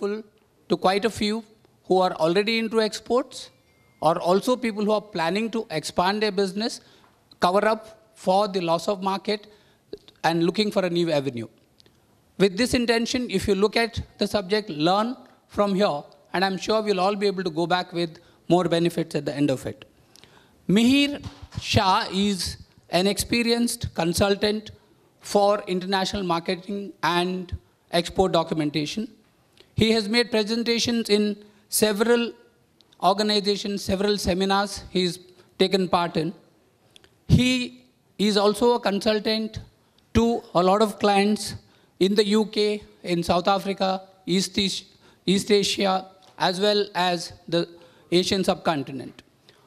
helpful to quite a few who are already into exports, or also people who are planning to expand their business, cover up for the loss of market, and looking for a new avenue. With this intention, if you look at the subject, learn from here, and I'm sure we'll all be able to go back with more benefits at the end of it. Mihir Shah is an experienced consultant for international marketing and export documentation. He has made presentations in several organizations, several seminars he's taken part in. He is also a consultant to a lot of clients in the UK, in South Africa, East Asia, as well as the Asian subcontinent.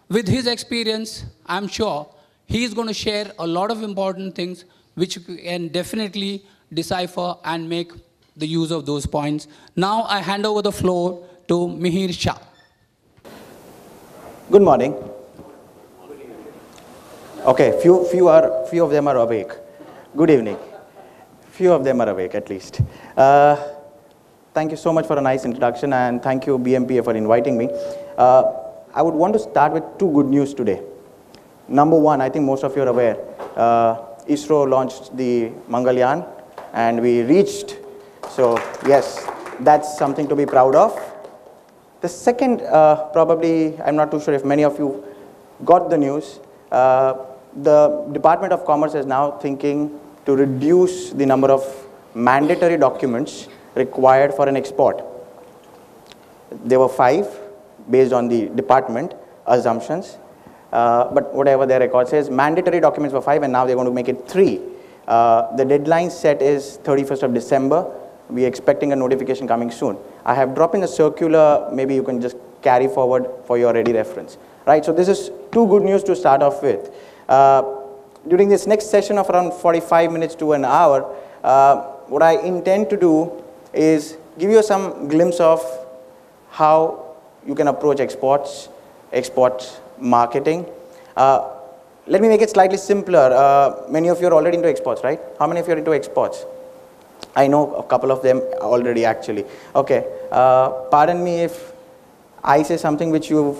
With his experience, I'm sure he's going to share a lot of important things which you can definitely decipher and make the use of those points. Now I hand over the floor to Mihir Shah. Good morning. Okay, few of them are awake. Good evening. Few of them are awake at least. Thank you so much for a nice introduction, and thank you BMPA for inviting me. I would want to start with two good news today. Number one, I think most of you are aware, ISRO launched the Mangalyaan and we reached. So yes, that's something to be proud of. The second, probably, I'm not too sure if many of you got the news. The Department of Commerce is now thinking to reduce the number of mandatory documents required for an export. There were 5 based on the department assumptions, but whatever their record says, mandatory documents were 5 and now they're going to make it 3. The deadline set is 31st of December. We're expecting a notification coming soon. I have dropped in a circular, maybe you can just carry forward for your ready reference. Right, so this is two good news to start off with. During this next session of around 45 minutes to an hour, what I intend to do is give you some glimpse of how you can approach exports marketing. Let me make it slightly simpler. Many of you are already into exports, right? How many of you are into exports? I know a couple of them already actually. Okay, pardon me if I say something which you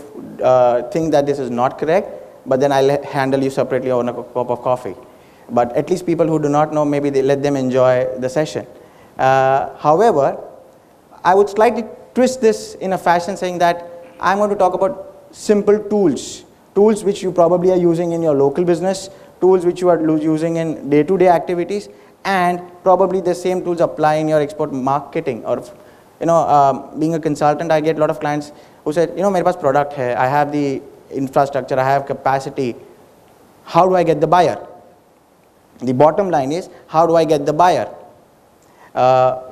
think that this is not correct, but then I'll handle you separately on a cup of coffee. But at least people who do not know, maybe they let them enjoy the session. However, I would slightly twist this in a fashion saying that I'm going to talk about simple tools. Tools which you probably are using in your local business, tools which you are using in day-to-day activities, and probably the same tools apply in your export marketing. Or, you know, being a consultant, I get a lot of clients who said, you know, मेरे पास product है, I have the infrastructure, I have capacity. How do I get the buyer? The bottom line is, how do I get the buyer?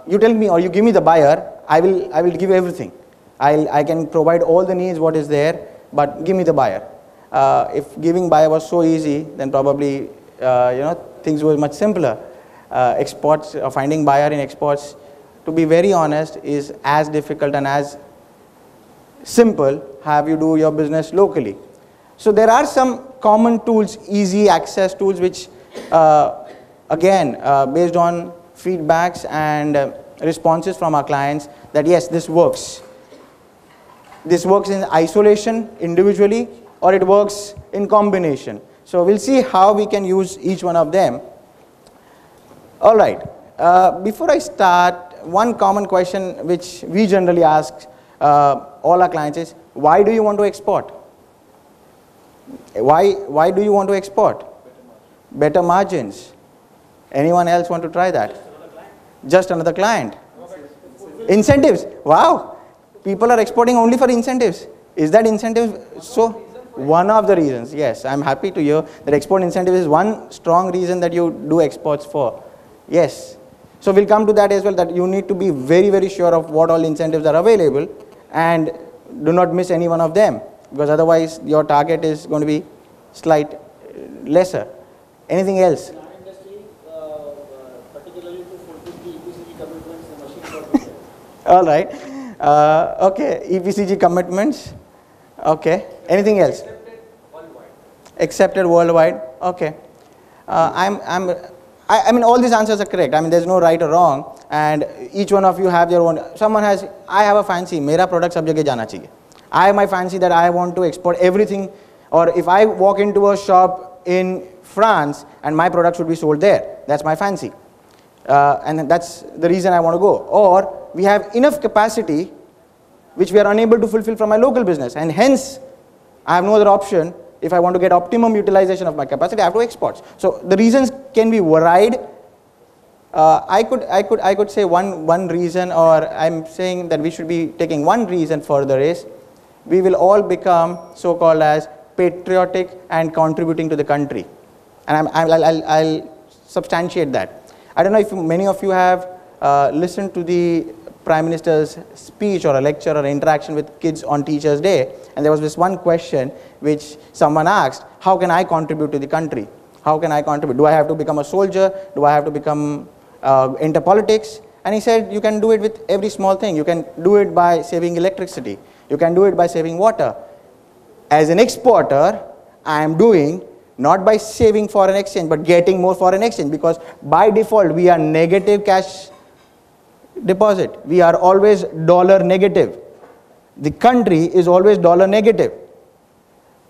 You tell me or you give me the buyer, I will give you everything. I can provide all the needs what is there, but give me the buyer. If giving buyer was so easy, then probably you know, things were much simpler. Exports, finding buyer in exports, to be very honest, is as difficult and as simple have you do your business locally. So there are some common tools, easy access tools, which again based on feedbacks and responses from our clients, that yes, this works. This works in isolation individually, or it works in combination. So we'll see how we can use each one of them. All right, before I start, one common question which we generally ask all our clients is, why do you want to export? Why do you want to export? Better margins. Anyone else want to try that? Just another client. Incentives. Wow, people are exporting only for incentives. Is that incentive so? One of the reasons, yes, I'm happy to hear that export incentive is one strong reason that you do exports for. Yes, so we'll come to that as well, that you need to be very, very sure of what all incentives are available and do not miss any one of them, because otherwise your target is going to be slight lesser. Anything else? Particularly to fulfill the EPCG commitments, the machine. All right. Okay, EPCG commitments. Okay. Anything else? Accepted worldwide. Accepted worldwide. Okay. I mean, all these answers are correct. I mean, there's no right or wrong, and each one of you have their own. Someone has, I have a fancy, mera product sab jagah jana chahiye. I have my fancy that I want to export everything, or if I walk into a shop in France and my product should be sold there, that's my fancy. And that's the reason I want to go. Or we have enough capacity which we are unable to fulfill from my local business, and hence I have no other option. If I want to get optimum utilization of my capacity, I have to export. So the reasons can be varied. I could say one reason, or I'm saying that we should be taking one reason further is we will all become so-called as patriotic and contributing to the country, and I'll substantiate that. I don't know if many of you have listened to the Prime Minister's speech or a lecture or interaction with kids on Teachers' Day, and there was this one question which someone asked, how can I contribute to the country? How can I contribute? Do I have to become a soldier? Do I have to become enter politics? And he said, you can do it with every small thing. You can do it by saving electricity. You can do it by saving water. As an exporter, I am doing not by saving foreign exchange, but getting more foreign exchange, because by default we are negative cash deposit. We are always dollar negative. The country is always dollar negative.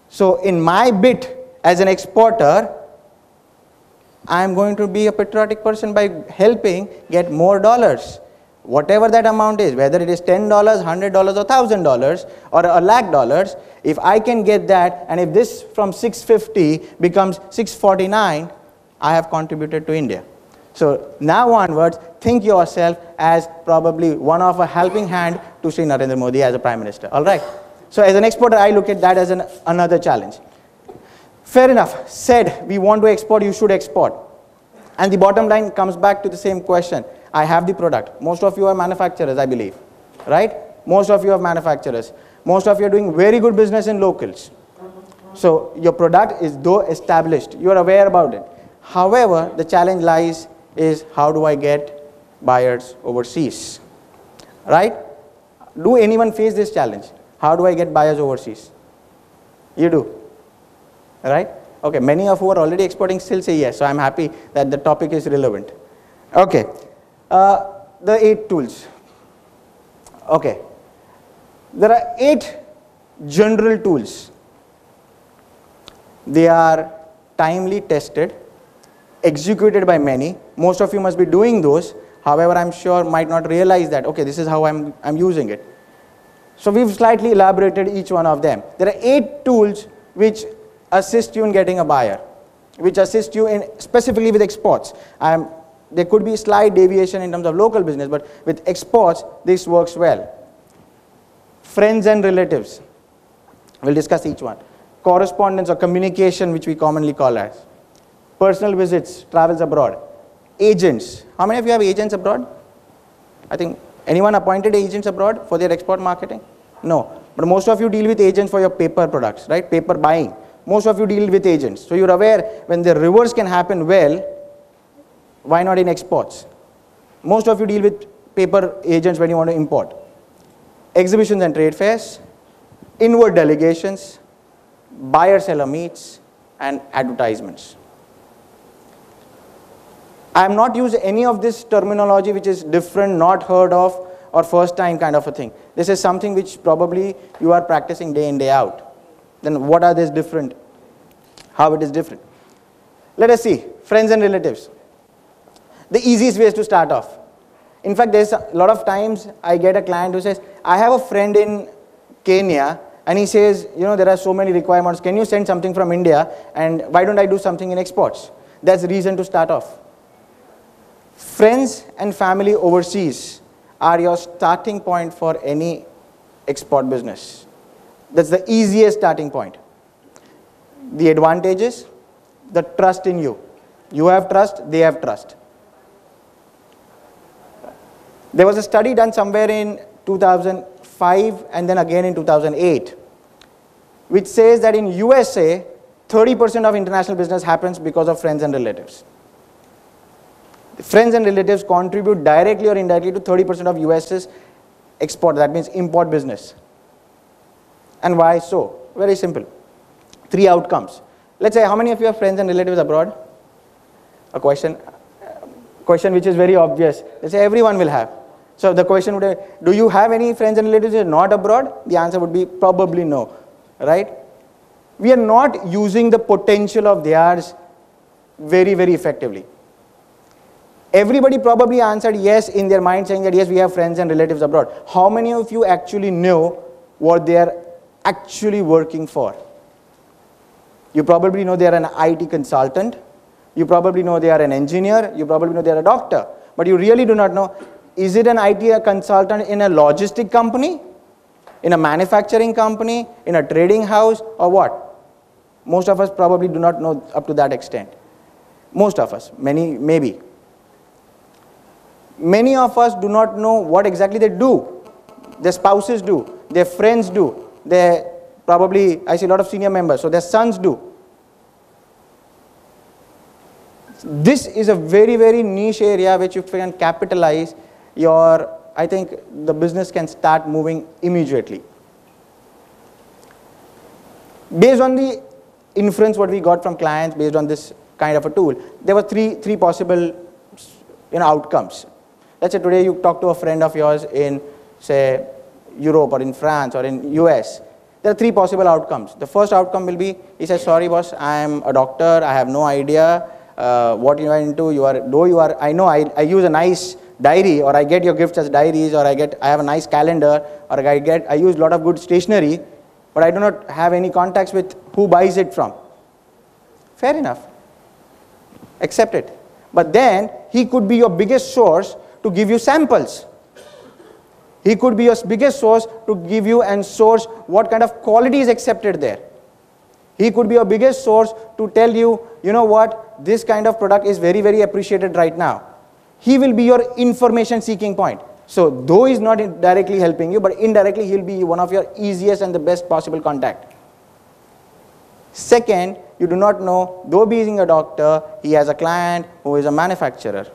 So in my bit as an exporter, I am going to be a patriotic person by helping get more dollars. Whatever that amount is, whether it is $10, $100 or $1,000 or $1,00,000, if I can get that, and if this from 650 becomes 649, I have contributed to India. So now onwards, think yourself as probably one of a helping hand to Sri Narendra Modi as a Prime Minister. All right. So as an exporter, I look at that as another challenge. Fair enough. Said we want to export, you should export. And the bottom line comes back to the same question. I have the product. Most of you are manufacturers, I believe. Right? Most of you are manufacturers. Most of you are doing very good business in locals. So your product is though established. You are aware about it. However, the challenge lies is how do I get buyers overseas? Right? Do anyone face this challenge? How do I get buyers overseas? You do. Right? Okay, many of you are already exporting still say yes, so I'm happy that the topic is relevant. Okay, the 8 tools. Okay, there are 8 general tools. They are timely tested, executed by many. Most of you must be doing those. However, I'm sure might not realize that, okay, this is how I'm using it. So we've slightly elaborated each one of them. There are 8 tools which assist you in getting a buyer, which assist you in specifically with exports. There could be slight deviation in terms of local business, but with exports, this works well. Friends and relatives. We'll discuss each one. Correspondence or communication, which we commonly call as. Personal visits, travels abroad. Agents. How many of you have agents abroad? I think anyone appointed agents abroad for their export marketing? No. But most of you deal with agents for your paper products, right? Paper buying. Most of you deal with agents. So you're aware when the reverse can happen well, why not in exports? Most of you deal with paper agents when you want to import. Exhibitions and trade fairs, inward delegations, buyer-seller meets, and advertisements. I have not used any of this terminology which is different, not heard of, or first time kind of a thing. This is something which probably you are practicing day in, day out. Then what are these different? How it is different? Let us see. Friends and relatives. The easiest way is to start off. In fact, there's a lot of times I get a client who says, I have a friend in Kenya, and he says, you know, there are so many requirements. Can you send something from India, and why don't I do something in exports? That's the reason to start off. Friends and family overseas are your starting point for any export business. That's the easiest starting point. The advantages, the trust in you. You have trust, they have trust. There was a study done somewhere in 2005 and then again in 2008, which says that in USA, 30% of international business happens because of friends and relatives. Friends and relatives contribute directly or indirectly to 30% of US's export, that means import business. And why so? Very simple. 3 outcomes. Let's say, how many of you have friends and relatives abroad? A question. question which is very obvious. They say everyone will have. So the question would be, do you have any friends and relatives who are not abroad? The answer would be probably no, right? We are not using the potential of theirs very, very effectively. Everybody probably answered yes in their mind, saying that yes, we have friends and relatives abroad. How many of you actually know what they are actually working for? You probably know they are an IT consultant. You probably know they are an engineer. You probably know they are a doctor. But you really do not know, is it an IT consultant in a logistic company, in a manufacturing company, in a trading house, or what? Most of us probably do not know up to that extent. Most of us, many maybe. Many of us do not know what exactly they do. Their spouses do, their friends do, probably, I see a lot of senior members, so their sons do. This is a very, very niche area which if you can capitalize, I think the business can start moving immediately. Based on the inference what we got from clients, based on this kind of a tool, there were three possible outcomes. Let's say today you talk to a friend of yours in, say, Europe or in France or in US. There are three possible outcomes. The first outcome will be, he says, sorry boss, I am a doctor, I have no idea what you are into. I use a nice diary, or I get your gifts as diaries, or I have a nice calendar, or I use a lot of good stationery, but I do not have any contacts with who buys it from. Fair enough. Accept it. But then he could be your biggest source to give you samples. He could be your biggest source to give you and source what kind of quality is accepted there. He could be your biggest source to tell you, you know what, this kind of product is very, very appreciated right now. He will be your information seeking point. So though he's not directly helping you, but indirectly he'll be one of your easiest and the best possible contact. Second, you do not know, though being a doctor, he has a client who is a manufacturer.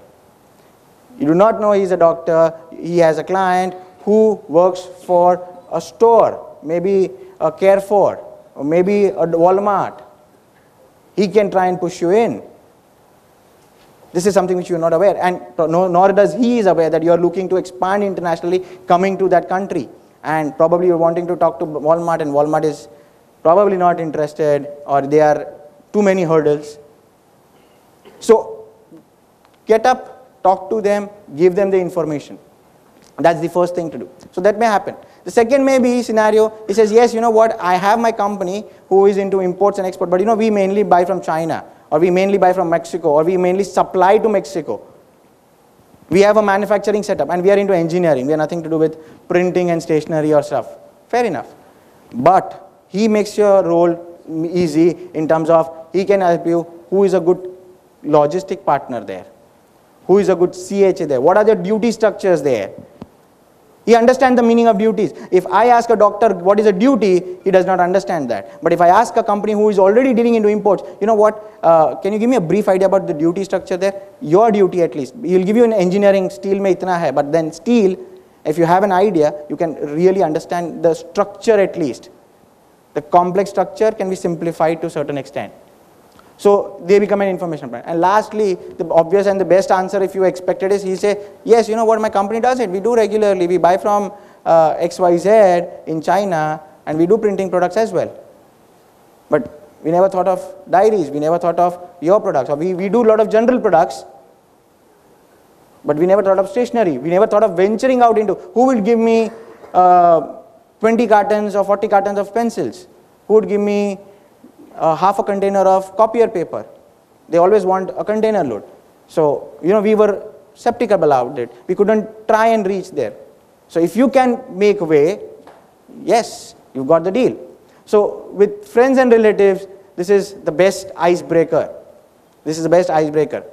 You do not know he's a doctor, he has a client who works for a store, maybe a Carrefour, or maybe a Walmart. He can try and push you in. This is something which you are not aware, and nor does he is aware that you are looking to expand internationally, coming to that country, and probably you're wanting to talk to Walmart, and Walmart is probably not interested, or there are too many hurdles. So get up, talk to them, give them the information. That's the first thing to do. So that may happen. The second may be scenario, he says, yes, you know what, I have my company who is into imports and export, but we mainly buy from China, or we mainly buy from Mexico, or we mainly supply to Mexico. We have a manufacturing setup, and we are into engineering. We have nothing to do with printing and stationery or stuff. Fair enough. But he makes your role easy in terms of he can help you who is a good logistic partner there, who is a good CHA there, what are the duty structures there. He understands the meaning of duties. If I ask a doctor what is a duty, he does not understand that. But if I ask a company who is already dealing into imports, you know what, can you give me a brief idea about the duty structure there? Your duty at least. He'll give you an engineering, steel mein itna hai, but then steel, if you have an idea, you can really understand the structure at least. The complex structure can be simplified to a certain extent. So they become an information brand. And lastly, the obvious and the best answer if you expected is he say, yes, you know what, my company does it. We do regularly. We buy from XYZ in China, and we do printing products as well. But we never thought of diaries. We never thought of your products. Or we do a lot of general products, but we never thought of stationery. We never thought of venturing out into who will give me 20 cartons or 40 cartons of pencils. Who would give me half a container of copier paper. They always want a container load. So, we were skeptical about it. We couldn't try and reach there. So if you can make way, yes, you got the deal. So with friends and relatives, this is the best icebreaker. This is the best icebreaker.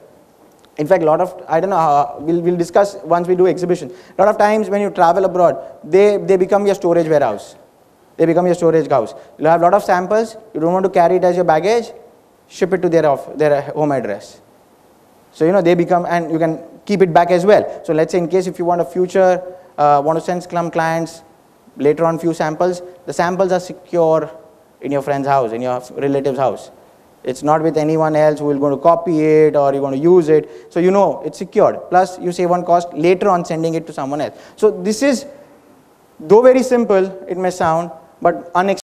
In fact, a lot of, I don't know how, we'll discuss once we do exhibition. A lot of times when you travel abroad, they become your storage warehouse. They become your storage house. You'll have a lot of samples. You don't want to carry it as your baggage. Ship it to their home address. So, they become, and you can keep it back as well. So let's say in case if you want a future, want to send some clients later on few samples, the samples are secure in your friend's house, in your relative's house. It's not with anyone else who is going to copy it or you're going to use it. So you know it's secured. Plus you save on cost later on sending it to someone else. So this is, though very simple, it may sound, but unexpected.